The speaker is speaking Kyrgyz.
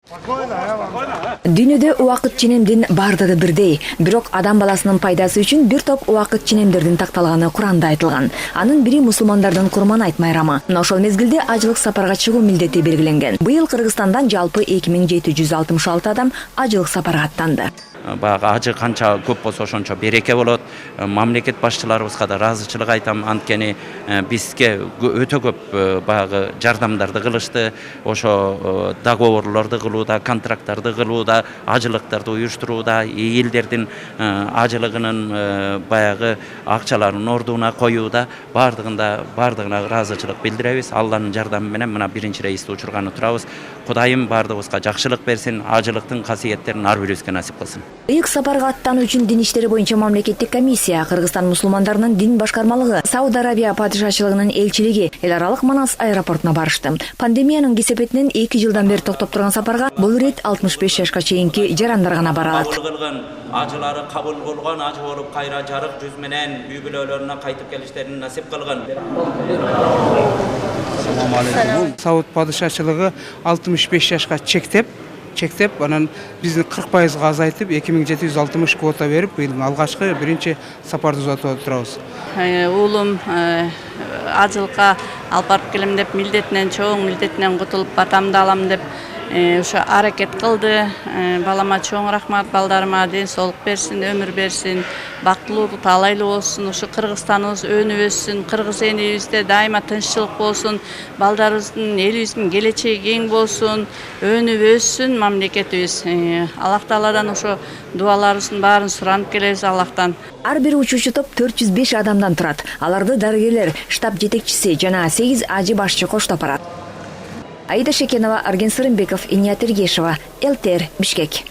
Дүйнөдө убакыт ченемдин бардыгы бирдей, бирок адам баласынын пайдасы үчүн бир топ убакыт ченемдердин такталганы Куранда айтылган. Анын бири мусулмандардын Курман айт майрамы. Мына ошол мезгилде ажылык сапарга чыгуу милдети белгиленген. Быйыл Кыргызстандан жалпы 2766 адам ажылык сапарга аттанды. Баягы ажы канча көп болсо ошончо береке болот. Мамлекет башчыларыбызга да ыраазычылык айтам. Анткени бизге өтө көп баягы жардамдарды кылышты. Ошо договорлорду кылууда, контракттарды кылууда, ажылыктарды уюштурууда, элдердин ажылыгынын баягы акчаларын ордуна коюуда бардыгына ыраазычылык билдиребиз. Алланын жардамы менен мына биринчи рейсти учурганы турабыз. Кудайым бардыгыбызга жакшылык берсин, ажылыктын касиеттерин ар бирибизге насип кылсын. Ыйык сапарга аттануу үчүн дин иштери боюнча мамлекеттик комиссия, Кыргызстан мусулмандарынын дин башкармалыгы, Сауд Арабия падышачылыгынын элчилиги эл аралык Манас аэропортуна барышты. Пандемиянын кесепетинен 2 жылдан бери токтоп турган сапарга бул ирет 65 жашка чейинки жарандар гана бара алат. Ажылары кабыл болгон, ажы болуп кайра жарык жүз менен үй бүлөлөрүнө кайтып келиштерин насип кылган. Сауд падышачылыгы 65 жашка чектеп, анан биздин 40% азайтып 2760 квота берип, быйылдын алгачкы биринчи сапарды узатып турабыз. Уулум ажылыкка алып барып келем деп милдетинен, чоң милдетинен кутулуп батамды алам деп ошо аракет кылды. Балама чоң рахмат, балдарыма ден соолук берсин, өмүр берсин, бактылуу, талайлуу болсун. Ошо Кыргызстаныбыз өнүп өссүн, кыргыз элибизде дайыма тынччылык болсун, балдарыбыздын, элибиздин келечеги кең болсун, өнүп өссүн мамлекетибиз. Аллах Тааладан ошо дуаларыбыздын баарын суранып келебиз Аллахтан. Ар бир учуучу топ 405 адамдан турат. Аларды дарыгерлер, штаб жетекчиси жана 8 ажы башчы коштоп барат. Аида Шекенова, Арген Сырымбеков, Иният Эргешева, ЛТР, Бишкек.